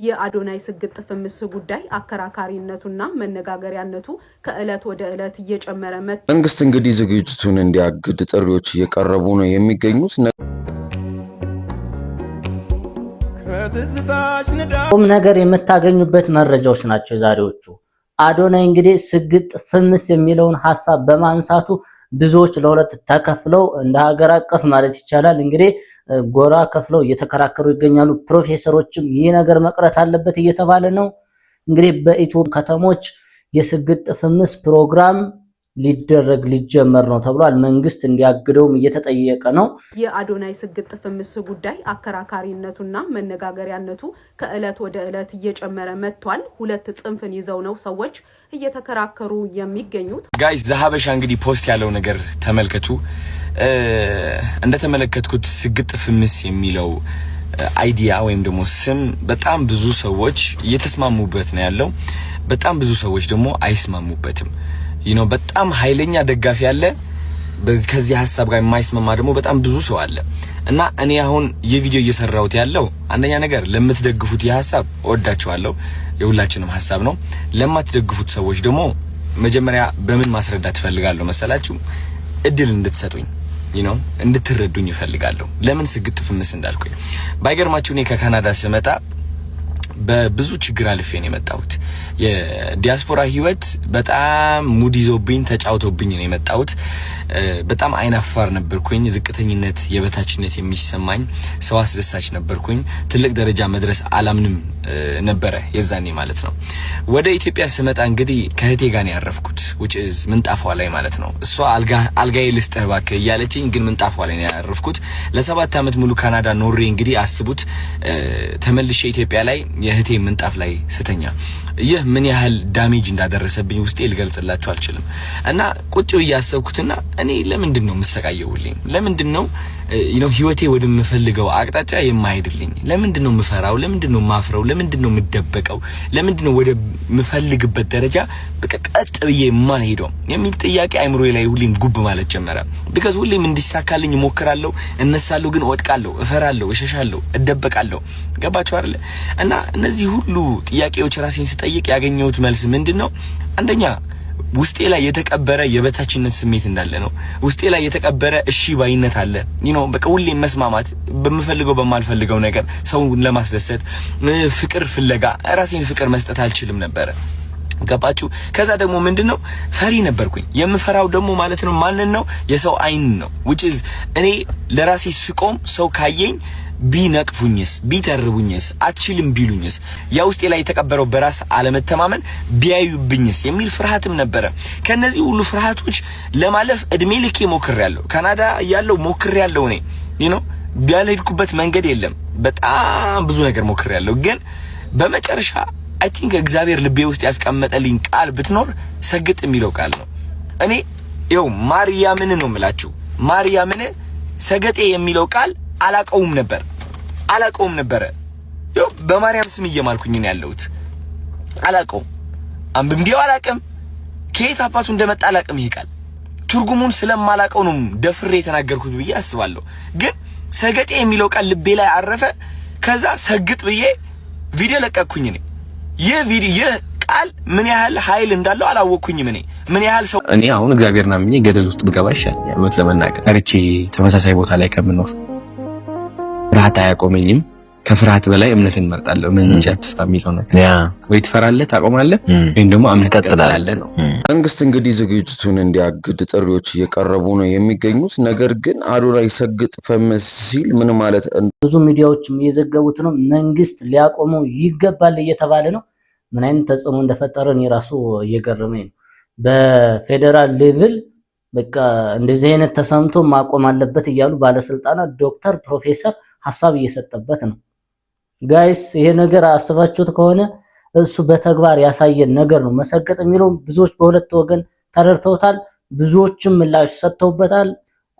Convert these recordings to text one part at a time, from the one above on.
የአዶናይ ስግጥ ፍምስ ጉዳይ አከራካሪነቱና መነጋገሪያነቱ ከእለት ወደ እለት እየጨመረ መጥ መንግስት እንግዲህ ዝግጅቱን እንዲያግድ ጥሪዎች እየቀረቡ ነው የሚገኙት። ቁም ነገር የምታገኙበት መረጃዎች ናቸው ዛሬዎቹ። አዶናይ እንግዲህ ስግጥ ፍምስ የሚለውን ሐሳብ በማንሳቱ ብዙዎች ለሁለት ተከፍለው እንደ ሀገር አቀፍ ማለት ይቻላል እንግዲህ ጎራ ከፍለው እየተከራከሩ ይገኛሉ። ፕሮፌሰሮችም ይህ ነገር መቅረት አለበት እየተባለ ነው። እንግዲህ በኢትዮጵያ ከተሞች የስግጥ ፍምስ ፕሮግራም ሊጀመር ነው ተብሏል። መንግስት እንዲያግደውም እየተጠየቀ ነው። የአዶናይ ስግጥ ፍምስ ጉዳይ አከራካሪነቱና መነጋገሪያነቱ ከእለት ወደ እለት እየጨመረ መጥቷል። ሁለት ጽንፍን ይዘው ነው ሰዎች እየተከራከሩ የሚገኙት። ጋይስ ዘሀበሻ እንግዲህ ፖስት ያለው ነገር ተመልከቱ። እንደተመለከትኩት ስግጥ ፍምስ የሚለው አይዲያ ወይም ደግሞ ስም በጣም ብዙ ሰዎች እየተስማሙበት ነው ያለው። በጣም ብዙ ሰዎች ደግሞ አይስማሙበትም። በጣም ኃይለኛ ደጋፊ ያለ ከዚህ ሐሳብ ጋር የማይስማማ ደግሞ በጣም ብዙ ሰው አለ እና እኔ አሁን የቪዲዮ እየሰራሁት ያለው አንደኛ ነገር ለምትደግፉት የሐሳብ ወዳችኋለሁ፣ የሁላችንም ሐሳብ ነው። ለማትደግፉት ሰዎች ደግሞ መጀመሪያ በምን ማስረዳት ፈልጋለሁ መሰላችሁ? እድል እንድትሰጡኝ እንድትረዱኝ ይፈልጋለሁ። ለምን ስግጥ ፍምስ እንዳልኩኝ ባይገርማችሁ እኔ ከካናዳ ስመጣ በብዙ ችግር አልፌ ነው የመጣሁት። የዲያስፖራ ህይወት በጣም ሙድ ይዞብኝ ተጫውቶብኝ ነው የመጣሁት። በጣም አይናፋር ነበርኩኝ። ዝቅተኝነት፣ የበታችነት የሚሰማኝ ሰው አስደሳች ነበርኩኝ። ትልቅ ደረጃ መድረስ አላምንም ነበረ የዛኔ ማለት ነው። ወደ ኢትዮጵያ ስመጣ እንግዲህ ከህቴ ጋር ነው ያረፍኩት which is ምንጣፏ ላይ ማለት ነው። እሷ አልጋዬ ልስጥህ እባክህ እያለችኝ ግን ምንጣፏ ላይ ነው ያረፍኩት። ለ7 አመት ሙሉ ካናዳ ኖሬ እንግዲህ አስቡት ተመልሼ ኢትዮጵያ ላይ የህቴ ምንጣፍ ላይ ስተኛ ይህ ምን ያህል ዳሜጅ እንዳደረሰብኝ ውስጤ ልገልጽላችሁ አልችልም። እና ቁጭ ያሰብኩትና እኔ ለምንድን ነው የምሰቃየውልኝ? ለምንድን ነው ህይወቴ ወደምፈልገው አቅጣጫ የማይሄድልኝ? ለምንድን ነው የምፈራው? ለምንድን ነው የማፍረው? ለምንድን ነው የምደበቀው? ለምንድን ነው ወደ ምፈልግበት ደረጃ በቀጥ ብዬ የማልሄደው የሚል ጥያቄ አይምሮዬ ላይ ሁሌም ጉብ ማለት ጀመረ። ቢካዝ ሁሌም እንዲሳካልኝ ሞክራለሁ፣ እነሳለሁ፣ ግን ወድቃለሁ፣ እፈራለሁ፣ እሸሻለሁ፣ እደበቃለሁ። ገባችሁ አይደል? እና እነዚህ ሁሉ ጥያቄዎች ራሴን ስጠይቅ ያገኘሁት መልስ ምንድነው? አንደኛ ውስጤ ላይ የተቀበረ የበታችነት ስሜት እንዳለ ነው። ውስጤ ላይ የተቀበረ እሺ ባይነት አለ። በቃ ሁሌ መስማማት በምፈልገው በማልፈልገው ነገር ሰውን ለማስደሰት ፍቅር ፍለጋ ራሴን ፍቅር መስጠት አልችልም ነበር። ገባችሁ? ከዛ ደግሞ ምንድነው ፈሪ ነበርኩኝ። የምፈራው ደግሞ ማለት ነው ማንን ነው? የሰው አይን ነው which is እኔ ለራሴ ስቆም ሰው ካየኝ ቢነቅፉኝስ፣ ቢተርቡኝስ፣ አትችልም ቢሉኝስ፣ ያ ውስጤ ላይ የተቀበረው በራስ አለመተማመን ቢያዩብኝስ የሚል ፍርሃትም ነበረ። ከነዚህ ሁሉ ፍርሃቶች ለማለፍ እድሜ ልኬ ሞክሬያለሁ። ካናዳ ያለው ሞክሬያለሁ። እኔ ቢያልሄድኩበት መንገድ የለም። በጣም ብዙ ነገር ሞክሬያለሁ። ግን በመጨረሻ አይ ቲንክ እግዚአብሔር ልቤ ውስጥ ያስቀመጠልኝ ቃል ብትኖር ሰግጥ የሚለው ቃል ነው። እኔ ማርያምን ነው የምላችሁ። ማርያምን ሰገጤ የሚለው ቃል አላቀውም ነበር። በማርያም ስም እየማልኩኝ ነው ያለሁት። አላቀው አንብቤው አላቀም። ከየት አባቱ እንደመጣ አላቀም። ይሄ ቃል ትርጉሙን ስለማላቀው ነው ደፍሬ የተናገርኩት ብዬ አስባለሁ። ግን ሰገጤ የሚለው ቃል ልቤ ላይ አረፈ። ከዛ ሰግጥ ብዬ ቪዲዮ ለቀቅኩኝ። ይህ ቃል ምን ያህል ኃይል እንዳለው አላወቅኩኝም። ምን ያህል ሰው እኔ አሁን እግዚአብሔርና ምኜ ገደል ውስጥ ብገባ ይሻላል እውነት ለመናገር ታሪቼ ተመሳሳይ ቦታ ላይ ከምኖር ፍርሃት አያቆመኝም። ከፍርሃት በላይ እምነትን እመርጣለሁ። ምን እንጂ አትፍራ የሚለው ነገር ወይ ትፈራለህ ታቆማለህ ወይም ደግሞ አምነህ ትቀጥላለህ ነው። መንግስት እንግዲህ ዝግጅቱን እንዲያግድ ጥሪዎች እየቀረቡ ነው የሚገኙት። ነገር ግን አዶናይ ሰግጥ ፍምስ ሲል ምን ማለት ብዙ ሚዲያዎችም እየዘገቡት ነው። መንግስት ሊያቆመው ይገባል እየተባለ ነው። ምን አይነት ተጽዕኖ እንደፈጠረ እኔ ራሱ እየገረመኝ ነው። በፌደራል ሌቭል በቃ እንደዚህ አይነት ተሰምቶ ማቆም አለበት እያሉ ባለስልጣናት ዶክተር ፕሮፌሰር ሐሳብ እየሰጠበት ነው። ጋይስ ይሄ ነገር አስባችሁት ከሆነ እሱ በተግባር ያሳየን ነገር ነው። መሰገጥ የሚለው ብዙዎች በሁለት ወገን ተረድተውታል፣ ብዙዎችም ምላሽ ሰጥተውበታል።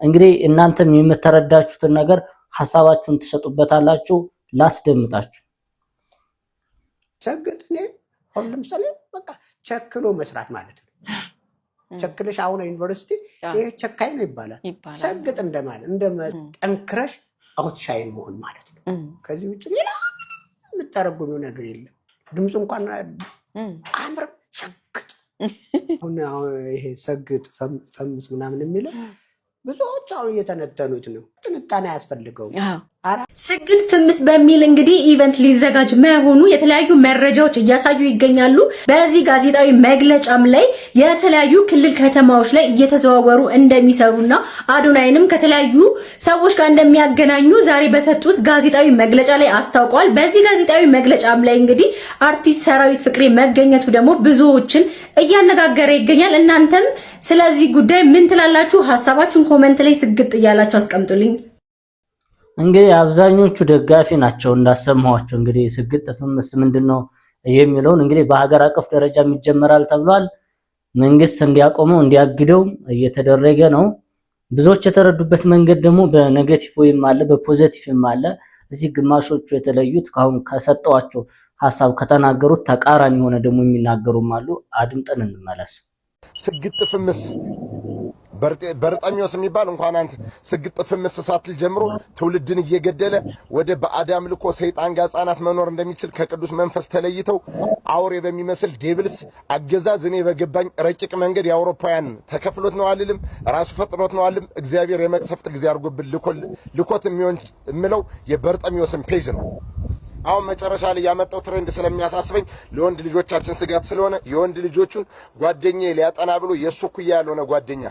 እንግዲህ እናንተም የምትረዳችሁትን ነገር ሐሳባችሁን ትሰጡበታላችሁ። ላስደምጣችሁ። ሰግጥ አሁን ለምሳሌ በቃ ቸክሎ መስራት ማለት ነው። ቸክለሽ አሁን ዩኒቨርሲቲ ይሄ ቸካይ ነው ይባላል። ሰግጥ እንደማለት ጠንክረሽ አውትሻይን መሆን ማለት ነው። ከዚህ ውጭ ሌላ የምታረጉሚው ነገር የለም። ድምፁ እንኳን አምር ሰግጥ አሁን ይሄ ሰግጥ ፈምስ ምናምን የሚለው ብዙዎች አሁን እየተነተኑት ነው። ትንታኔ አያስፈልገውም። ሰግጥ ፍምስ በሚል እንግዲህ ኢቨንት ሊዘጋጅ መሆኑ የተለያዩ መረጃዎች እያሳዩ ይገኛሉ። በዚህ ጋዜጣዊ መግለጫም ላይ የተለያዩ ክልል ከተማዎች ላይ እየተዘዋወሩ እንደሚሰሩና አዶናይንም ከተለያዩ ሰዎች ጋር እንደሚያገናኙ ዛሬ በሰጡት ጋዜጣዊ መግለጫ ላይ አስታውቀዋል። በዚህ ጋዜጣዊ መግለጫም ላይ እንግዲህ አርቲስት ሰራዊት ፍቅሬ መገኘቱ ደግሞ ብዙዎችን እያነጋገረ ይገኛል። እናንተም ስለዚህ ጉዳይ ምን ትላላችሁ? ሀሳባችሁን ኮሜንት ላይ ስግጥ እያላችሁ አስቀምጡልኝ። እንግዲህ አብዛኞቹ ደጋፊ ናቸው እንዳሰማዋቸው። እንግዲህ ስግጥ ፍምስ ምንድነው የሚለውን እንግዲህ በሀገር አቀፍ ደረጃ ይጀመራል ተብሏል። መንግስት እንዲያቆመው እንዲያግደው እየተደረገ ነው። ብዙዎች የተረዱበት መንገድ ደግሞ በኔጌቲቭ ወይም አለ በፖዚቲቭም አለ። እዚህ ግማሾቹ የተለዩት ካሁን ከሰጠዋቸው ሐሳብ ከተናገሩት ተቃራኒ ሆነ ደግሞ የሚናገሩም አሉ። አድምጠን እንመለስ። ስግጥ ፍምስ በርጣኞስ የሚባል እንኳን አንተ ስግጥ ፍምስ ሳትል ጀምሮ ትውልድን እየገደለ ወደ ባዕድ አምልኮ ሰይጣን ጋር ሕፃናት መኖር እንደሚችል ከቅዱስ መንፈስ ተለይተው አውሬ በሚመስል ዴብልስ አገዛዝ እኔ በገባኝ ረቂቅ መንገድ የአውሮፓውያን ተከፍሎት ነው አልልም፣ ራሱ ፈጥሮት ነው አልልም። እግዚአብሔር የመቅሰፍት ጊዜ አድርጎብን ልኮት የሚሆን የምለው የበርጣኞስን ፔጅ ነው። አሁን መጨረሻ ላይ ያመጣው ትሬንድ ስለሚያሳስበኝ ለወንድ ልጆቻችን ስጋት ስለሆነ የወንድ ልጆቹን ጓደኛዬ ሊያጠና ብሎ የሱ ኩያ ያልሆነ ጓደኛ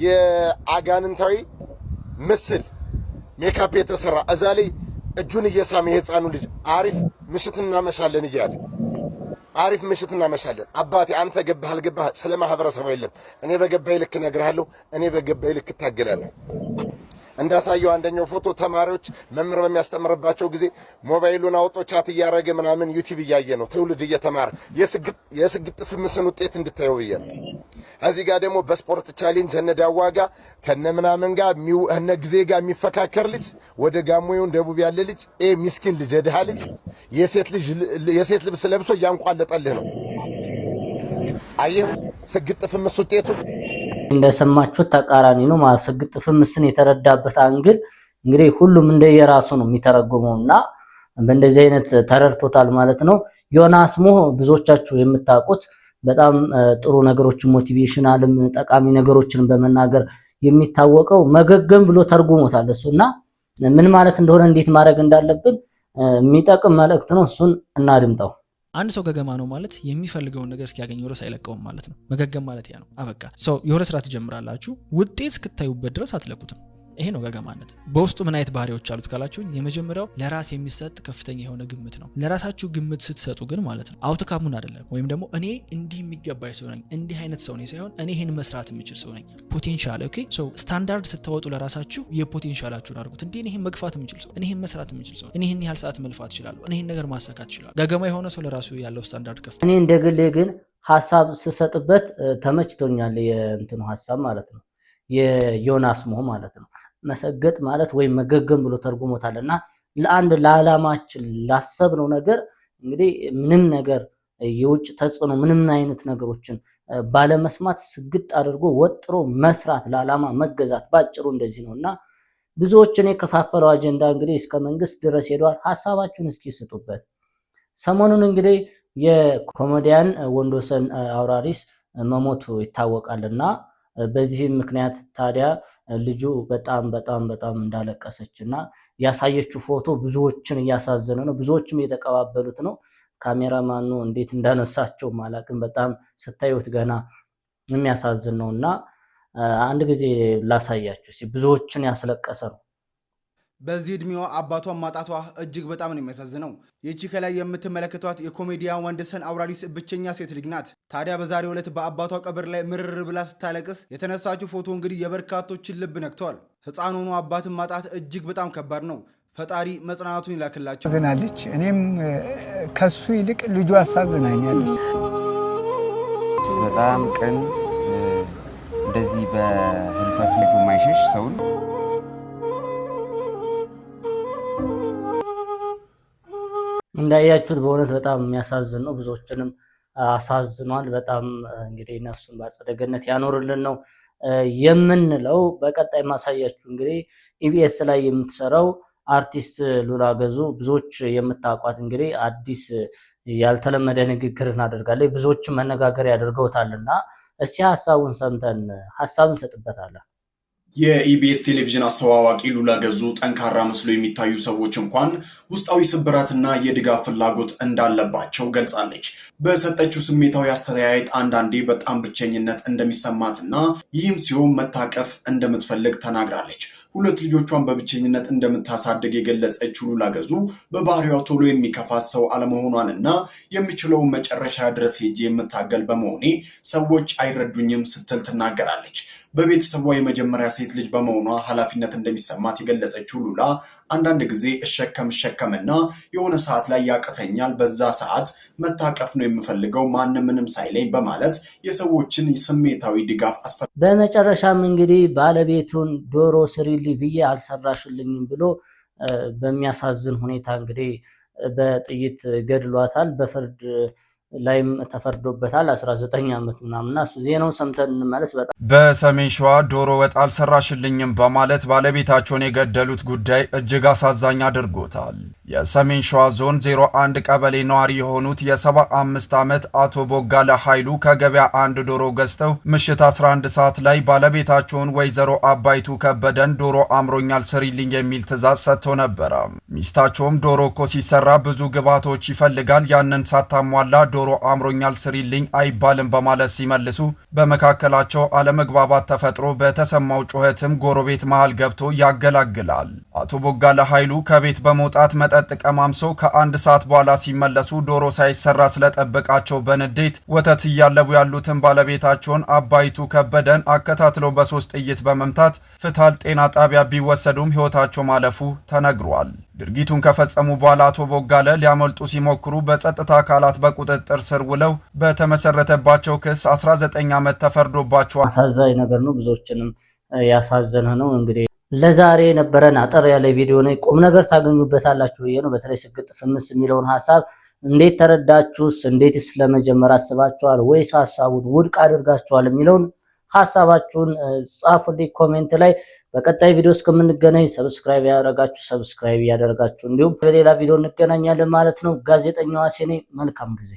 የአጋንንታዊ ምስል ሜካፕ የተሰራ እዛ ላይ እጁን እየሳመ የህፃኑ ልጅ አሪፍ ምሽት እናመሻለን እያለ አሪፍ ምሽት እናመሻለን። አባቴ አንተ ገባህ አልገባህ ስለ ማህበረሰቡ የለም። እኔ በገባይ ልክ እነግርሃለሁ፣ እኔ በገባይ ልክ እታገላለሁ። እንዳሳየው አንደኛው ፎቶ ተማሪዎች መምህር በሚያስተምርባቸው ጊዜ ሞባይሉን አውጦ ቻት እያደረገ ምናምን ዩቲዩብ እያየ ነው ትውልድ እየተማረ የስግጥ ፍምስን ውጤት እንድታየው ብዬ ነው። እዚህ ጋር ደግሞ በስፖርት ቻሌንጅ እነዳዋ ጋር ከነ ምናምን ጋር እነ ጊዜ ጋር የሚፈካከር ልጅ ወደ ጋሞዩን ደቡብ ያለ ልጅ ሚስኪን ልጅ የድሃ ልጅ የሴት ልብስ ለብሶ እያንቋለጠልህ ነው። አየሁ ስግጥ ፍምስ ውጤቱ እንደሰማችሁት ተቃራኒ ነው። ማስግጥ ፍምስን የተረዳበት አንግል እንግዲህ ሁሉም እንደየራሱ ነው የሚተረጉመውና በእንደዚህ አይነት ተረድቶታል ማለት ነው። ዮናስ ሞህ ብዙዎቻችሁ የምታውቁት በጣም ጥሩ ነገሮችን ሞቲቬሽናልም ጠቃሚ ነገሮችን በመናገር የሚታወቀው መገገም ብሎ ተርጉሞታል እሱና ምን ማለት እንደሆነ እንዴት ማድረግ እንዳለብን የሚጠቅም መልእክት ነው። እሱን እናድምጠው። አንድ ሰው ገገማ ነው ማለት የሚፈልገውን ነገር እስኪያገኝ ድረስ አይለቀውም ማለት ነው። መገገም ማለት ያ ነው። አበቃ። ሰው የሆነ ስራ ትጀምራላችሁ፣ ውጤት እስክታዩበት ድረስ አትለቁትም። ይሄ ነው ገገማነት። በውስጡ ምን አይነት ባህሪዎች አሉት ካላችሁኝ፣ የመጀመሪያው ለራስ የሚሰጥ ከፍተኛ የሆነ ግምት ነው። ለራሳችሁ ግምት ስትሰጡ ግን ማለት ነው አውትካሙን አይደለም፣ ወይም ደግሞ እኔ እንዲህ የሚገባኝ ሰው ነኝ፣ እንዲህ አይነት ሰው ነኝ ሳይሆን እኔ ይሄን መስራት የምችል ሰው ነኝ። ፖቴንሻል ኦኬ። ሶ ስታንዳርድ ስታወጡ ለራሳችሁ የፖቴንሻላችሁን አድርጉት። እንዴ እኔ ይሄን መግፋት የምችል ሰው፣ እኔ ይሄን መስራት የምችል ሰው፣ እኔ ይሄን ያህል ሰዓት መልፋት እችላለሁ፣ እኔ ይሄን ነገር ማሳካት እችላለሁ። ገገማ የሆነ ሰው ለራሱ ያለው ስታንዳርድ ከፍ። እኔ እንደግሌ ግን ሐሳብ ስሰጥበት ተመችቶኛል። የእንትኑ ሐሳብ ማለት ነው የዮናስ ሞህ ማለት ነው። መሰገጥ ማለት ወይም መገገም ብሎ ተርጉሞታልና ለአንድ ለዓላማችን ላሰብነው ነገር እንግዲህ ምንም ነገር የውጭ ተጽዕኖ ምንም አይነት ነገሮችን ባለመስማት ስግጥ አድርጎ ወጥሮ መስራት ለዓላማ መገዛት ባጭሩ እንደዚህ ነውና ብዙዎችን የከፋፈለው አጀንዳ እንግዲህ እስከ መንግስት ድረስ ሄዷል። ሐሳባችሁን እስኪ ስጡበት። ሰሞኑን እንግዲህ የኮሜዲያን ወንዶሰን አውራሪስ መሞቱ ይታወቃልና በዚህ ምክንያት ታዲያ ልጁ በጣም እንዳለቀሰችና ያሳየችው ፎቶ ብዙዎችን እያሳዘነ ነው። ብዙዎችም እየተቀባበሉት ነው። ካሜራማኑ እንዴት እንዳነሳቸው ማላቅም በጣም ስታዩት ገና የሚያሳዝን ነውና አንድ ጊዜ ላሳያችሁ። ብዙዎችን ያስለቀሰ ነው። በዚህ እድሜዋ አባቷን ማጣቷ እጅግ በጣም ነው የሚያሳዝነው። ይህቺ ከላይ የምትመለከቷት የኮሜዲያን ወንዶሰን አውራሪስ ብቸኛ ሴት ልጅ ናት። ታዲያ በዛሬው ዕለት በአባቷ ቀብር ላይ ምርር ብላ ስታለቅስ የተነሳችው ፎቶ እንግዲህ የበርካቶችን ልብ ነክቷል። ሕፃን ሆኖ አባትን ማጣት እጅግ በጣም ከባድ ነው። ፈጣሪ መጽናናቱን ይላክላቸው። አዝናለች። እኔም ከሱ ይልቅ ልጁ አሳዝናኛለች። በጣም ቅን፣ እንደዚህ በህልፈቱ ልጁ የማይሸሽ ሰውን እንዳያችሁት በእውነት በጣም የሚያሳዝን ነው። ብዙዎችንም አሳዝኗል። በጣም እንግዲህ ነፍሱን በአጸደ ገነት ያኖርልን ነው የምንለው። በቀጣይ ማሳያችሁ እንግዲህ ኢቢኤስ ላይ የምትሰራው አርቲስት ሉላ ገዙ ብዙዎች የምታውቋት እንግዲህ አዲስ ያልተለመደ ንግግርን አድርጋለች። ብዙዎች መነጋገር ያደርገውታልና እስቲ ሐሳቡን ሰምተን ሐሳብ እንሰጥበታለን። የኢቢኤስ ቴሌቪዥን አስተዋዋቂ ሉላ ገዙ ጠንካራ መስሎ የሚታዩ ሰዎች እንኳን ውስጣዊ ስብራትና የድጋፍ ፍላጎት እንዳለባቸው ገልጻለች። በሰጠችው ስሜታዊ አስተያየት አንዳንዴ በጣም ብቸኝነት እንደሚሰማትና ይህም ሲሆን መታቀፍ እንደምትፈልግ ተናግራለች። ሁለት ልጆቿን በብቸኝነት እንደምታሳድግ የገለጸችው ሉላ ገዙ በባህሪዋ ቶሎ የሚከፋት ሰው አለመሆኗንና የሚችለውን መጨረሻ ድረስ ሄጄ የምታገል በመሆኔ ሰዎች አይረዱኝም ስትል ትናገራለች። በቤተሰቧ የመጀመሪያ ሴት ልጅ በመሆኗ ኃላፊነት እንደሚሰማት የገለጸችው ሉላ አንዳንድ ጊዜ እሸከምና የሆነ ሰዓት ላይ ያቅተኛል፣ በዛ ሰዓት መታቀፍ ነው የምፈልገው ማንም ምንም ሳይለኝ በማለት የሰዎችን ስሜታዊ ድጋፍ በመጨረሻም እንግዲህ ባለቤቱን ዶሮ ስሪልኝ ብዬ አልሰራሽልኝም ብሎ በሚያሳዝን ሁኔታ እንግዲህ በጥይት ገድሏታል። በፍርድ ላይም ተፈርዶበታል 19 ዓመት ምናምንና እሱ ዜናውን ሰምተን እንመለስ። በሰሜን ሸዋ ዶሮ ወጥ አልሰራሽልኝም በማለት ባለቤታቸውን የገደሉት ጉዳይ እጅግ አሳዛኝ አድርጎታል። የሰሜን ሸዋ ዞን 01 ቀበሌ ነዋሪ የሆኑት የ75 ዓመት አቶ ቦጋለ ኃይሉ ከገበያ አንድ ዶሮ ገዝተው ምሽት 11 ሰዓት ላይ ባለቤታቸውን ወይዘሮ አባይቱ ከበደን ዶሮ አምሮኛል ስሪልኝ የሚል ትዕዛዝ ሰጥተው ነበረ። ሚስታቸውም ዶሮ እኮ ሲሰራ ብዙ ግብዓቶች ይፈልጋል፣ ያንን ሳታሟላ ዶሮ አምሮኛል ስሪልኝ አይባልም በማለት ሲመልሱ በመካከላቸው አለመግባባት ተፈጥሮ በተሰማው ጩኸትም ጎረቤት መሃል ገብቶ ያገላግላል። አቶ ቦጋለ ኃይሉ ከቤት በመውጣት መጠጥ ቀማምሶ ከአንድ ሰዓት በኋላ ሲመለሱ ዶሮ ሳይሰራ ስለጠበቃቸው በንዴት ወተት እያለቡ ያሉትን ባለቤታቸውን አባይቱ ከበደን አከታትለው በ3 ጥይት በመምታት ፍታል ጤና ጣቢያ ቢወሰዱም ሕይወታቸው ማለፉ ተነግሯል። ድርጊቱን ከፈጸሙ በኋላ አቶ ቦጋለ ሊያመልጡ ሲሞክሩ በጸጥታ አካላት በቁጥጥር ስር ውለው በተመሰረተባቸው ክስ 19 ዓመት ተፈርዶባቸዋል። አሳዛኝ ነገር ነው፣ ብዙዎችንም ያሳዘነ ነው። እንግዲህ ለዛሬ የነበረን አጠር ያለ ቪዲዮ ነው። ቁም ነገር ታገኙበታላችሁ ብዬ ነው። በተለይ ስግጥ ፍምስ የሚለውን ሐሳብ እንዴት ተረዳችሁስ? እንዴትስ ለመጀመር አስባችኋል ወይስ ሐሳቡን ውድቅ አድርጋችኋል የሚለውን ሐሳባችሁን ጻፉልኝ ኮሜንት ላይ። በቀጣይ ቪዲዮ እስከምንገናኝ ሰብስክራይብ ያደረጋችሁ እንዲሁም በሌላ ቪዲዮ እንገናኛለን ማለት ነው። ጋዜጠኛዋ ሴኔ መልካም ጊዜ